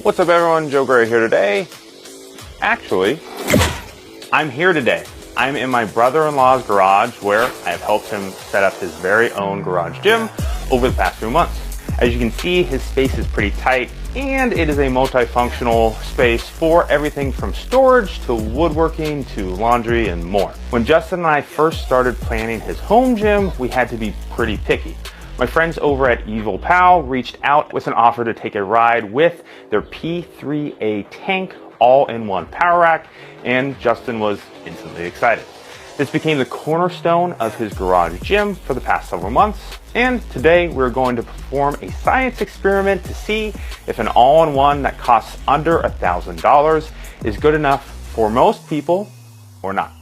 What's up everyone, Joe Gray here today. Actually, I'm here today. I'm in my brother-in-law's garage where I have helped him set up his very own garage gym over the past few months. As you can see, his space is pretty tight and it is a multifunctional space for everything from storage to woodworking to laundry and more. When Justin and I first started planning his home gym, we had to be pretty picky. My friends over at Evolpow reached out with an offer to take a ride with their P3A tank all-in-one power rack, and Justin was instantly excited. This became the cornerstone of his garage gym for the past several months, and today we're going to perform a science experiment to see if an all-in-one that costs under $1,000 is good enough for most people or not.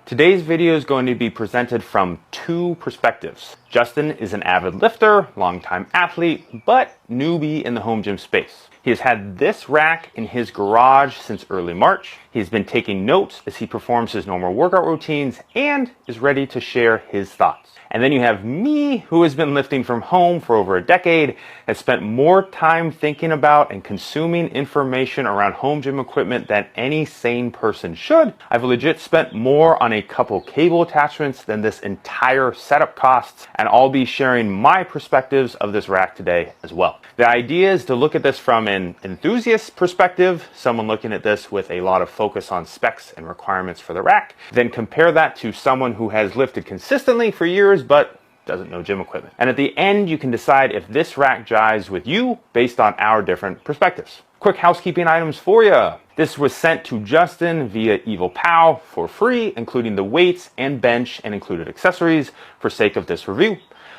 Today's video is going to be presented from two perspectives. Justin is an avid lifter, longtime athlete, but newbie in the home gym space. He has had this rack in his garage since early March. He's been taking notes as he performs his normal workout routines and is ready to share his thoughts. And then you have me, who has been lifting from home for over a decade, has spent more time thinking about and consuming information around home gym equipment than any sane person should. I've legit spent more on a couple cable attachments than this entire setup costs, and I'll be sharing my perspectives of this rack today as well. The idea is to look at this from an enthusiast perspective, someone looking at this with a lot of focus on specs and requirements for the rack, then compare that to someone who has lifted consistently for years but doesn't know gym equipment. And at the end, you can decide if this rack jives with you based on our different perspectives. Quick housekeeping items for you. This was sent to Justin via Evolpow for free, including the weights and bench and included accessories for sake of this review.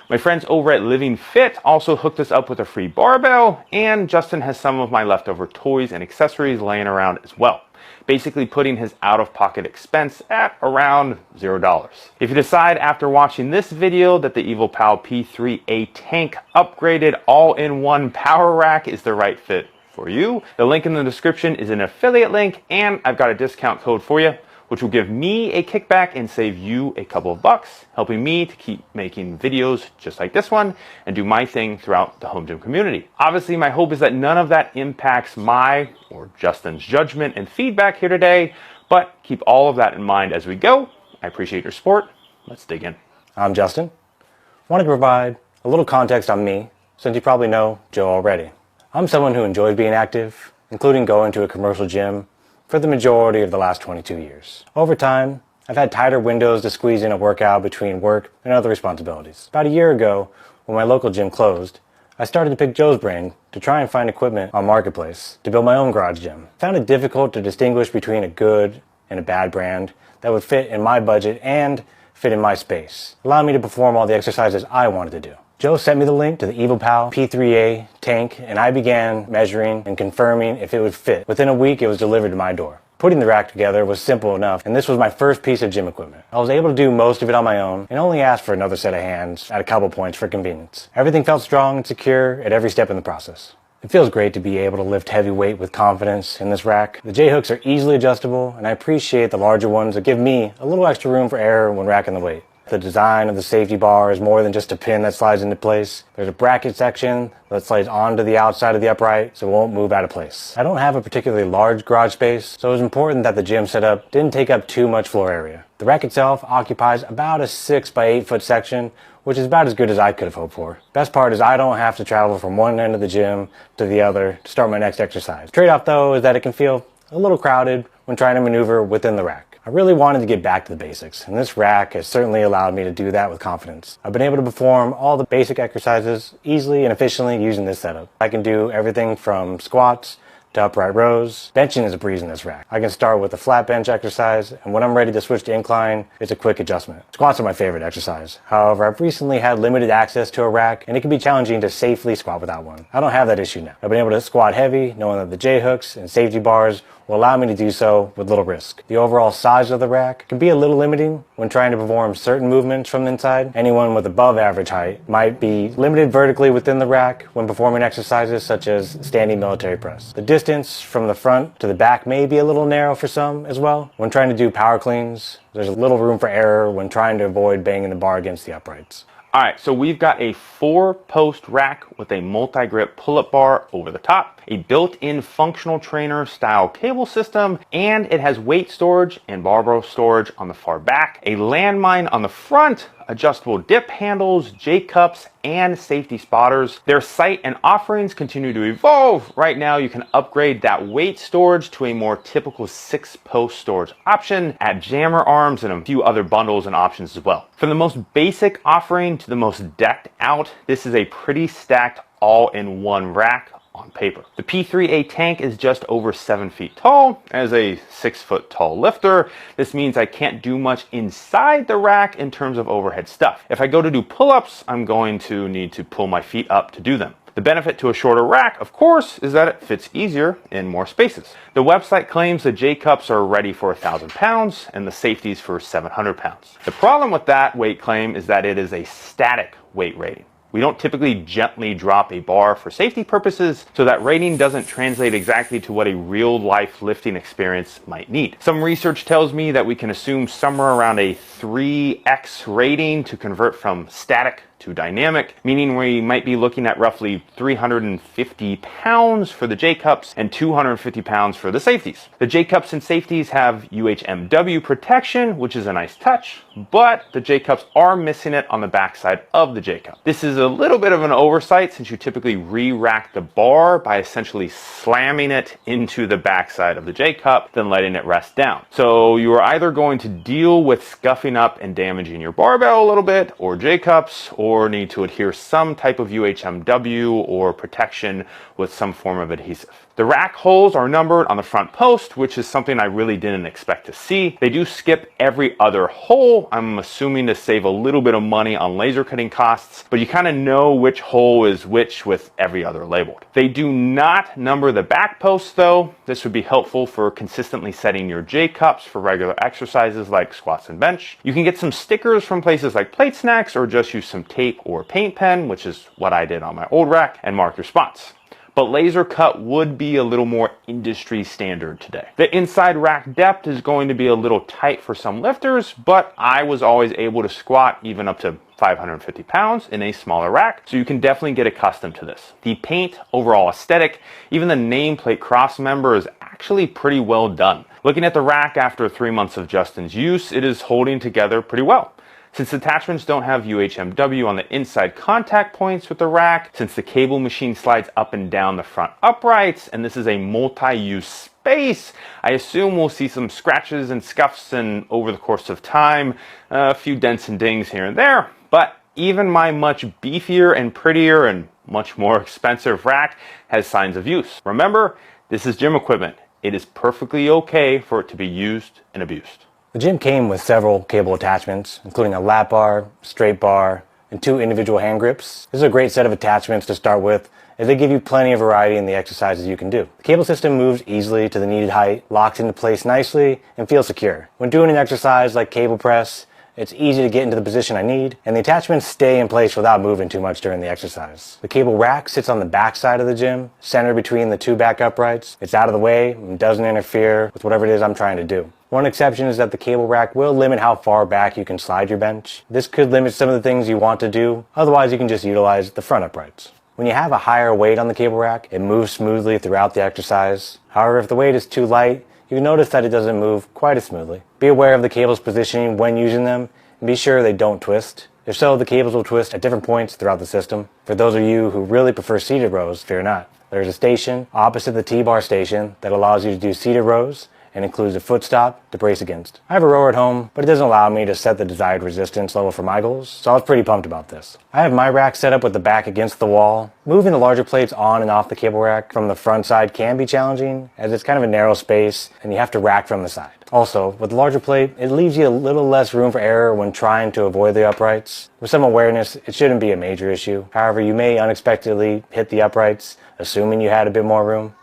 My friends over at Living Fit also hooked us up with a free barbell, and Justin has some of my leftover toys and accessories laying around as well, basically putting his out-of-pocket expense at around $0. If you decide after watching this video that the Evolpow P3A tank upgraded all-in-one power rack is the right fit for you, the link in the description is an affiliate link, and I've got a discount code for you, which will give me a kickback and save you a couple of bucks, helping me to keep making videos just like this one and do my thing throughout the home gym community. Obviously, my hope is that none of that impacts my or Justin's judgment and feedback here today, but keep all of that in mind as we go. I appreciate your support. Let's dig in. I'm Justin. I want to provide a little context on me, since you probably know Joe already. I'm someone who enjoys being active, including going to a commercial gym for the majority of the last 22 years. Over time, I've had tighter windows to squeeze in a workout between work and other responsibilities. About a year ago, when my local gym closed, I started to pick Joe's brain to try and find equipment on Marketplace to build my own garage gym. I found it difficult to distinguish between a good and a bad brand that would fit in my budget and fit in my space, allowing me to perform all the exercises I wanted to do. Joe sent me the link to the Evolpow P3A tank, and I began measuring and confirming if it would fit. Within a week, it was delivered to my door. Putting the rack together was simple enough, and this was my first piece of gym equipment. I was able to do most of it on my own, and only asked for another set of hands at a couple points for convenience. Everything felt strong and secure at every step in the process. It feels great to be able to lift heavy weight with confidence in this rack. The J-hooks are easily adjustable, and I appreciate the larger ones that give me a little extra room for error when racking the weight. The design of the safety bar is more than just a pin that slides into place. There's a bracket section that slides onto the outside of the upright so it won't move out of place. I don't have a particularly large garage space, so it was important that the gym setup didn't take up too much floor area. The rack itself occupies about a 6 by 8 foot section, which is about as good as I could have hoped for. Best part is I don't have to travel from one end of the gym to the other to start my next exercise. Trade-off though is that it can feel a little crowded when trying to maneuver within the rack. I really wanted to get back to the basics, and this rack has certainly allowed me to do that with confidence. I've been able to perform all the basic exercises easily and efficiently using this setup. I can do everything from squats to upright rows. Benching is a breeze in this rack. I can start with a flat bench exercise, and when I'm ready to switch to incline, it's a quick adjustment. Squats are my favorite exercise. However, I've recently had limited access to a rack, and it can be challenging to safely squat without one. I don't have that issue now. I've been able to squat heavy, knowing that the J-hooks and safety bars will allow me to do so with little risk. The overall size of the rack can be a little limiting when trying to perform certain movements from the inside. Anyone with above average height might be limited vertically within the rack when performing exercises such as standing military press. The distance from the front to the back may be a little narrow for some as well. When trying to do power cleans, there's a little room for error when trying to avoid banging the bar against the uprights. Alright, so we've got a 4-post rack with a multi-grip pull-up bar over the top, a built-in functional trainer style cable system, and it has weight storage and barbell storage on the far back, a landmine on the front, adjustable dip handles, J-cups, and safety spotters. Their site and offerings continue to evolve. Right now, you can upgrade that weight storage to a more typical 6-post storage option, add jammer arms, and a few other bundles and options as well. From the most basic offering to the most decked out, this is a pretty stacked all-in-one rack on paper. The P3A tank is just over 7 feet tall. As a 6-foot tall lifter, this means I can't do much inside the rack in terms of overhead stuff. If I go to do pull-ups, I'm going to need to pull my feet up to do them. The benefit to a shorter rack, of course, is that it fits easier in more spaces. The website claims the J-cups are ready for 1,000 pounds and the safeties for 700 pounds. The problem with that weight claim is that it is a static weight rating. We don't typically gently drop a bar for safety purposes, so that rating doesn't translate exactly to what a real-life lifting experience might need. Some research tells me that we can assume somewhere around a 3x rating to convert from static to dynamic, meaning we might be looking at roughly 350 pounds for the J-cups and 250 pounds for the safeties. The J-cups and safeties have UHMW protection, which is a nice touch, but the J-cups are missing it on the backside of the J-cup. This is a little bit of an oversight since you typically re-rack the bar by essentially slamming it into the backside of the J-cup, then letting it rest down. So you are either going to deal with scuffing up and damaging your barbell a little bit, or J-cups, or need to adhere some type of UHMW or protection with some form of adhesive. The rack holes are numbered on the front post, which is something I really didn't expect to see. They do skip every other hole, I'm assuming to save a little bit of money on laser cutting costs, but you kind of know which hole is which with every other labeled. They do not number the back posts though. This would be helpful for consistently setting your J-cups for regular exercises like squats and bench. You can get some stickers from places like Plate Snacks or just use some tape or paint pen, which is what I did on my old rack, and mark your spots. But laser cut would be a little more industry standard today. The inside rack depth is going to be a little tight for some lifters, but I was always able to squat even up to 550 pounds in a smaller rack, so you can definitely get accustomed to this. The paint, overall aesthetic, even the nameplate cross member is actually pretty well done. Looking at the rack after 3 months of Justin's use, it is holding together pretty well. Since attachments don't have UHMW on the inside contact points with the rack, since the cable machine slides up and down the front uprights, and this is a multi-use space, I assume we'll see some scratches and scuffs and over the course of time, a few dents and dings here and there, but even my much beefier and prettier and much more expensive rack has signs of use. Remember, this is gym equipment. It is perfectly okay for it to be used and abused. The gym came with several cable attachments, including a lap bar, straight bar, and 2 individual hand grips. This is a great set of attachments to start with, as they give you plenty of variety in the exercises you can do. The cable system moves easily to the needed height, locks into place nicely, and feels secure. When doing an exercise like cable press, it's easy to get into the position I need, and the attachments stay in place without moving too much during the exercise. The cable rack sits on the back side of the gym, centered between the 2 back uprights. It's out of the way and doesn't interfere with whatever it is I'm trying to do. One exception is that the cable rack will limit how far back you can slide your bench. This could limit some of the things you want to do, otherwise you can just utilize the front uprights. When you have a higher weight on the cable rack, it moves smoothly throughout the exercise. However, if the weight is too light, you can notice that it doesn't move quite as smoothly. Be aware of the cable's positioning when using them, and be sure they don't twist. If so, the cables will twist at different points throughout the system. For those of you who really prefer seated rows, fear not. There's a station opposite the T-bar station that allows you to do seated rows, and includes a foot stop to brace against. I have a rower at home, but it doesn't allow me to set the desired resistance level for my goals, so I was pretty pumped about this. I have my rack set up with the back against the wall. Moving the larger plates on and off the cable rack from the front side can be challenging, as it's kind of a narrow space and you have to rack from the side. Also, with the larger plate, it leaves you a little less room for error when trying to avoid the uprights. With some awareness, it shouldn't be a major issue. However, you may unexpectedly hit the uprights, assuming you had a bit more room.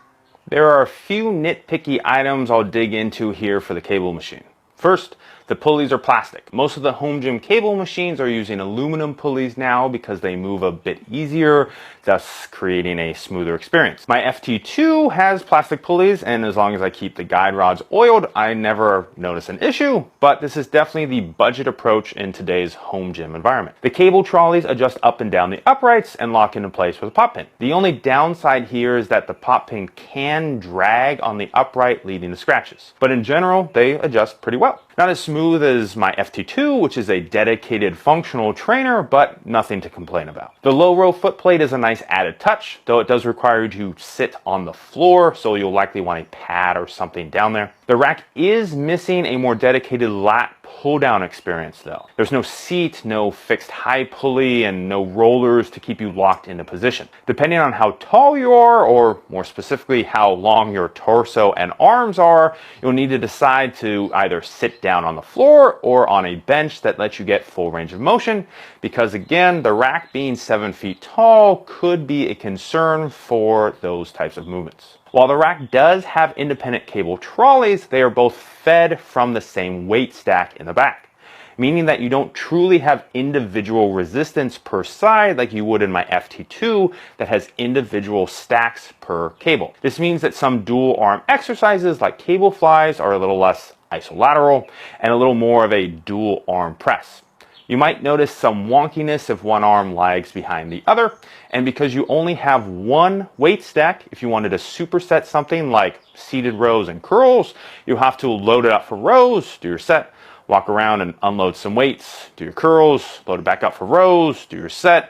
There are a few nitpicky items I'll dig into here for the cable machine. First, The pulleys are plastic. Most of the home gym cable machines are using aluminum pulleys now because they move a bit easier, thus creating a smoother experience. My FT2 has plastic pulleys, and as long as I keep the guide rods oiled, I never notice an issue, but this is definitely the budget approach in today's home gym environment. The cable trolleys adjust up and down the uprights and lock into place with a pop pin. The only downside here is that the pop pin can drag on the upright, leading to scratches. But in general, they adjust pretty well. Not as smooth as my FT2, which is a dedicated functional trainer, but nothing to complain about. The low row footplate is a nice added touch, though it does require you to sit on the floor, so you'll likely want a pad or something down there. The rack is missing a more dedicated lat pull-down experience though. There's no seat, no fixed high pulley, and no rollers to keep you locked into position. Depending on how tall you are, or more specifically how long your torso and arms are, you'll need to decide to either sit down on the floor or on a bench that lets you get full range of motion, because again, the rack being 7 feet tall could be a concern for those types of movements. While the rack does have independent cable trolleys, they are both fed from the same weight stack in the back, meaning that you don't truly have individual resistance per side like you would in my FT2 that has individual stacks per cable. This means that some dual arm exercises like cable flies are a little less isolateral and a little more of a dual arm press. You might notice some wonkiness if one arm lags behind the other, and because you only have one weight stack, if you wanted to superset something like seated rows and curls, you'll have to load it up for rows, do your set, walk around and unload some weights, do your curls, load it back up for rows, do your set.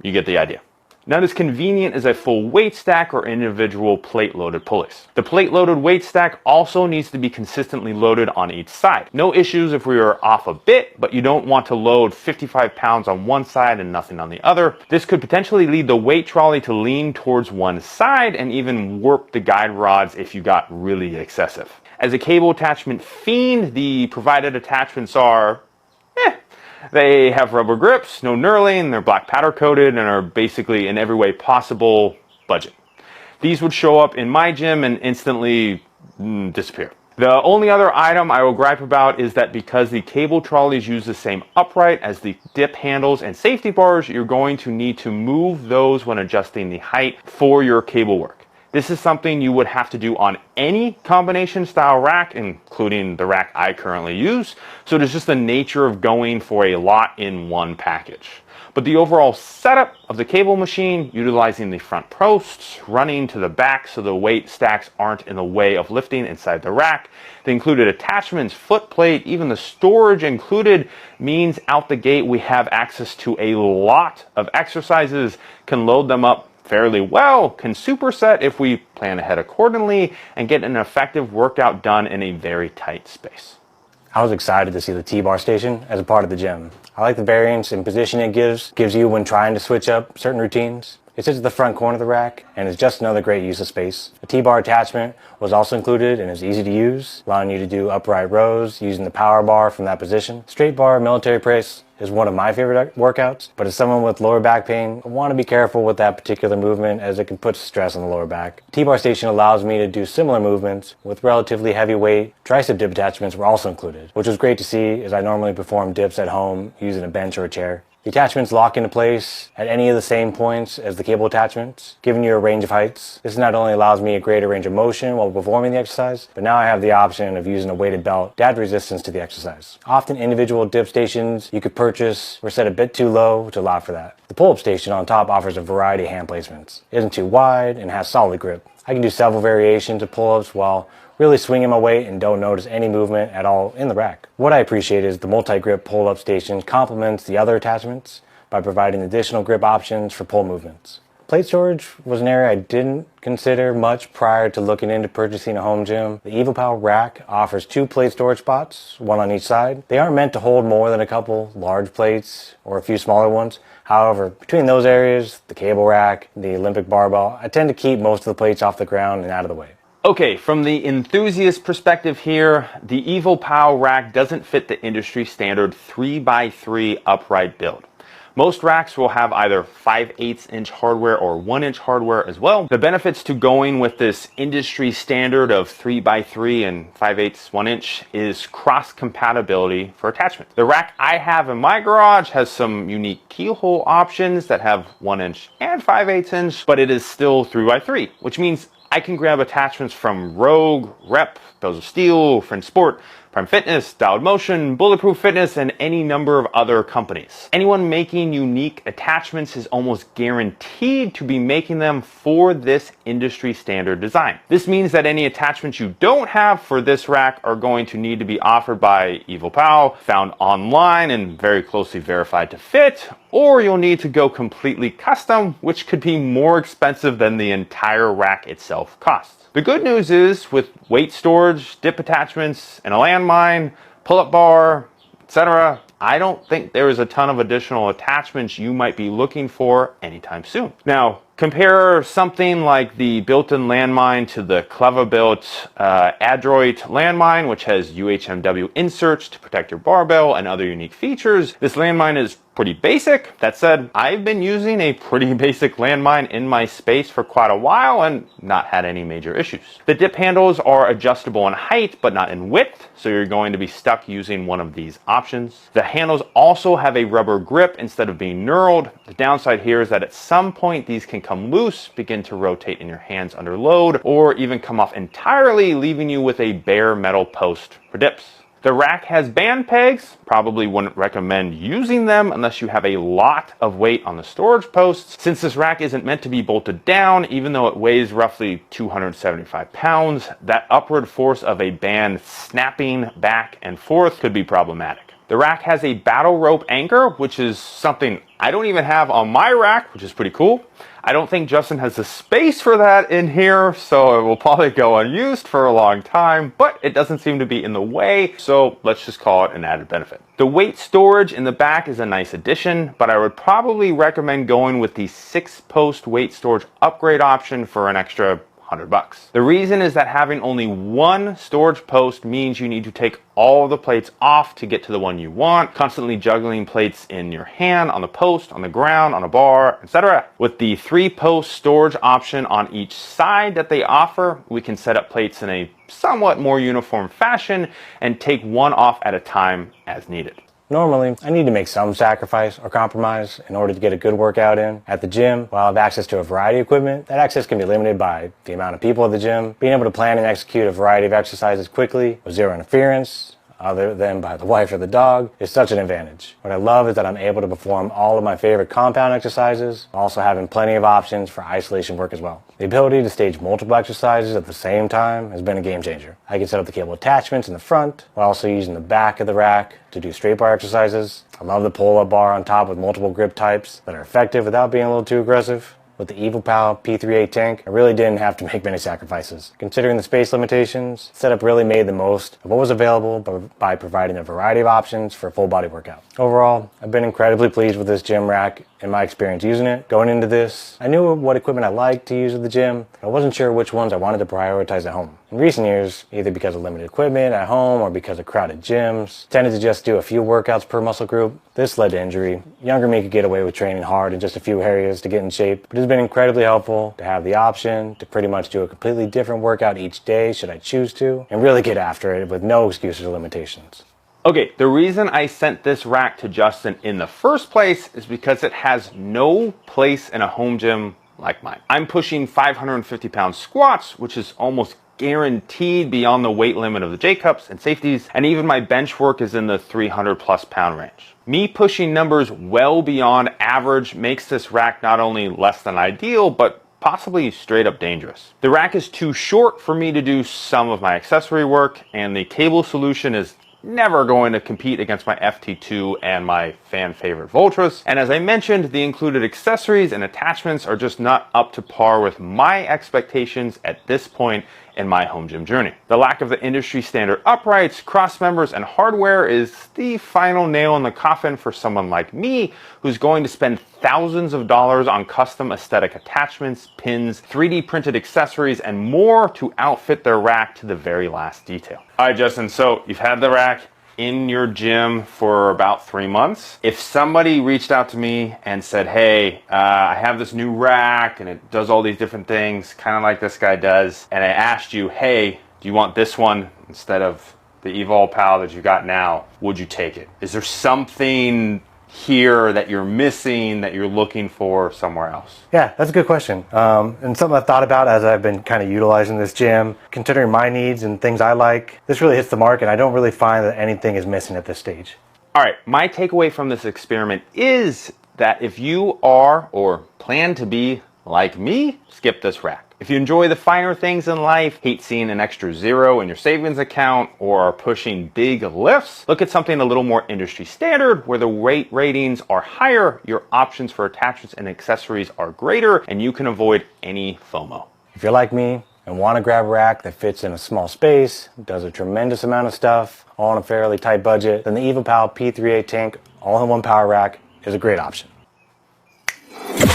You get the idea. Not as convenient as a full weight stack or individual plate-loaded pulleys. The plate-loaded weight stack also needs to be consistently loaded on each side. No issues if we are off a bit, but you don't want to load 55 pounds on one side and nothing on the other. This could potentially lead the weight trolley to lean towards one side and even warp the guide rods if you got really excessive. As a cable attachment fiend, the provided attachments are they have rubber grips, no knurling, they're black powder coated, and are basically in every way possible budget. These would show up in my gym and instantly disappear. The only other item I will gripe about is that because the cable trolleys use the same upright as the dip handles and safety bars, you're going to need to move those when adjusting the height for your cable work. This is something you would have to do on any combination style rack, including the rack I currently use. So it is just the nature of going for a lot in one package. But the overall setup of the cable machine, utilizing the front posts, running to the back so the weight stacks aren't in the way of lifting inside the rack, the included attachments, foot plate, even the storage included, means out the gate we have access to a lot of exercises, can load them up fairly well, can superset if we plan ahead accordingly, and get an effective workout done in a very tight space. I was excited to see the T-bar station as a part of the gym. I like the variance and position it gives you when trying to switch up certain routines. It sits at the front corner of the rack and is just another great use of space. A T-bar attachment was also included and is easy to use, allowing you to do upright rows using the power bar from that position. Straight bar military press is one of my favorite workouts, but as someone with lower back pain, I want to be careful with that particular movement as it can put stress on the lower back. T-bar station allows me to do similar movements with relatively heavy weight. Tricep dip attachments were also included, which was great to see as I normally perform dips at home using a bench or a chair. The attachments lock into place at any of the same points as the cable attachments, giving you a range of heights. This not only allows me a greater range of motion while performing the exercise, but now I have the option of using a weighted belt to add resistance to the exercise. Often individual dip stations you could purchase were set a bit too low to allow for that. The pull-up station on top offers a variety of hand placements. It isn't too wide and has solid grip. I can do several variations of pull-ups while really swinging my weight and don't notice any movement at all in the rack. What I appreciate is the multi-grip pull-up station complements the other attachments by providing additional grip options for pull movements. Plate storage was an area I didn't consider much prior to looking into purchasing a home gym. The Evolpow rack offers 2 plate storage spots, one on each side. They aren't meant to hold more than a couple large plates or a few smaller ones. However, between those areas, the cable rack, the Olympic barbell, I tend to keep most of the plates off the ground and out of the way. Okay, from the enthusiast perspective here, the Evolpow rack doesn't fit the industry standard 3x3 upright build. Most racks will have either 5/8 inch hardware or 1-inch hardware as well. The benefits to going with this industry standard of 3x3 and 5/8 1-inch is cross compatibility for attachments. The rack I have in my garage has some unique keyhole options that have 1-inch and 5/8 inch, but it is still 3x3, which means I can grab attachments from Rogue, Rep, Bells of Steel, French Sport, Prime Fitness, Dialed Motion, Bulletproof Fitness, and any number of other companies. Anyone making unique attachments is almost guaranteed to be making them for this industry standard design. This means that any attachments you don't have for this rack are going to need to be offered by Evolpow, found online and very closely verified to fit, or you'll need to go completely custom, which could be more expensive than the entire rack itself costs. The good news is, with weight storage, dip attachments, and a landmine, pull-up bar, etc., I don't think there is a ton of additional attachments you might be looking for anytime soon. Now, compare something like the built-in landmine to the Clever-built Adroit landmine, which has UHMW inserts to protect your barbell and other unique features. This landmine is pretty basic. That said, I've been using a pretty basic landmine in my space for quite a while and not had any major issues. The dip handles are adjustable in height, but not in width, so you're going to be stuck using one of these options. The handles also have a rubber grip instead of being knurled. The downside here is that at some point these can come loose, begin to rotate in your hands under load, or even come off entirely, leaving you with a bare metal post for dips. The rack has band pegs. Probably wouldn't recommend using them unless you have a lot of weight on the storage posts. Since this rack isn't meant to be bolted down, even though it weighs roughly 275 pounds, that upward force of a band snapping back and forth could be problematic. The rack has a battle rope anchor, which is something I don't even have on my rack, which is pretty cool. I don't think Justin has the space for that in here, so it will probably go unused for a long time, but it doesn't seem to be in the way, so let's just call it an added benefit. The weight storage in the back is a nice addition, but I would probably recommend going with the 6-post weight storage upgrade option for an extra $100. The reason is that having only one storage post means you need to take all the plates off to get to the one you want, constantly juggling plates in your hand, on the post, on the ground, on a bar, etc. With the 3-post storage option on each side that they offer, we can set up plates in a somewhat more uniform fashion and take one off at a time as needed. Normally, I need to make some sacrifice or compromise in order to get a good workout in. At the gym, while I have access to a variety of equipment, that access can be limited by the amount of people at the gym. Being able to plan and execute a variety of exercises quickly with zero interference, other than by the wife or the dog, is such an advantage. What I love is that I'm able to perform all of my favorite compound exercises, also having plenty of options for isolation work as well. The ability to stage multiple exercises at the same time has been a game changer. I can set up the cable attachments in the front, while also using the back of the rack to do straight bar exercises. I love the pull-up bar on top with multiple grip types that are effective without being a little too aggressive. With the Evolpow P3A tank, I really didn't have to make many sacrifices. Considering the space limitations, the setup really made the most of what was available by providing a variety of options for a full body workout. Overall, I've been incredibly pleased with this gym rack in my experience using it. Going into this, I knew what equipment I liked to use at the gym, but I wasn't sure which ones I wanted to prioritize at home. In recent years, either because of limited equipment at home or because of crowded gyms, tended to just do a few workouts per muscle group. This led to injury. Younger me could get away with training hard in just a few areas to get in shape, but it's been incredibly helpful to have the option to pretty much do a completely different workout each day should I choose to, and really get after it with no excuses or limitations. Okay, the reason I sent this rack to Justin in the first place is because it has no place in a home gym like mine. I'm pushing 550 pound squats, which is almost guaranteed beyond the weight limit of the J-cups and safeties, and even my bench work is in the 300 plus pound range. Me pushing numbers well beyond average makes this rack not only less than ideal, but possibly straight up dangerous. The rack is too short for me to do some of my accessory work, and the cable solution is never going to compete against my FT2 and my fan favorite Voltras. And as I mentioned, the included accessories and attachments are just not up to par with my expectations at this point in my home gym journey. The lack of the industry standard uprights, cross members, and hardware is the final nail in the coffin for someone like me who's going to spend thousands of dollars on custom aesthetic attachments, pins, 3D printed accessories, and more to outfit their rack to the very last detail. All right, Justin, so you've had the rack, in your gym for about 3 months, if somebody reached out to me and said, hey, I have this new rack and it does all these different things, kind of like this guy does, and I asked you, hey, do you want this one instead of the Evolpow that you got now, would you take it? Is there something here that you're missing that you're looking for somewhere else? Yeah, that's a good question. And something I've thought about as I've been kind of utilizing this gym, considering my needs and things I like. This really hits the mark, and I don't really find that anything is missing at this stage. All right, my takeaway from this experiment is that if you are or plan to be like me, skip this rack. If you enjoy the finer things in life, hate seeing an extra zero in your savings account, or are pushing big lifts, look at something a little more industry standard where the weight ratings are higher, your options for attachments and accessories are greater, and you can avoid any FOMO. If you're like me and want to grab a rack that fits in a small space, does a tremendous amount of stuff, all on a fairly tight budget, then the Evolpow P3A tank all-in-one power rack is a great option.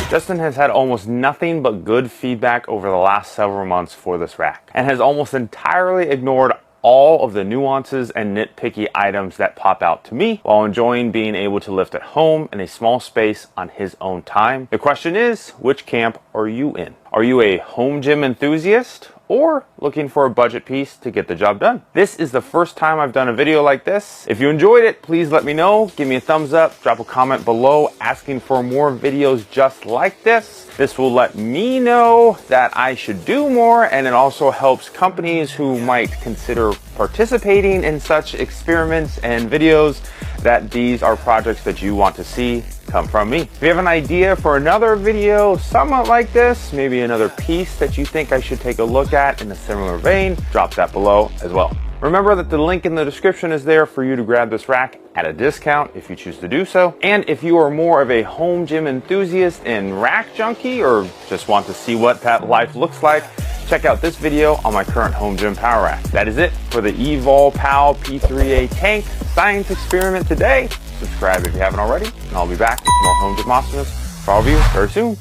Justin has had almost nothing but good feedback over the last several months for this rack, and has almost entirely ignored all of the nuances and nitpicky items that pop out to me, while enjoying being able to lift at home in a small space on his own time. The question is, which camp are you in? Are you a home gym enthusiast, or looking for a budget piece to get the job done? This is the first time I've done a video like this. If you enjoyed it, please let me know. Give me a thumbs up, drop a comment below asking for more videos just like this. This will let me know that I should do more, and it also helps companies who might consider participating in such experiments and videos that these are projects that you want to see come from me. If you have an idea for another video somewhat like this, maybe another piece that you think I should take a look at in a similar vein, drop that below as well. Remember that the link in the description is there for you to grab this rack at a discount if you choose to do so. And if you are more of a home gym enthusiast and rack junkie, or just want to see what that life looks like, check out this video on my current home gym power rack. That is it for the Evolpow P3A tank science experiment today. Subscribe if you haven't already, and I'll be back with more home gym awesomeness for all of you very soon.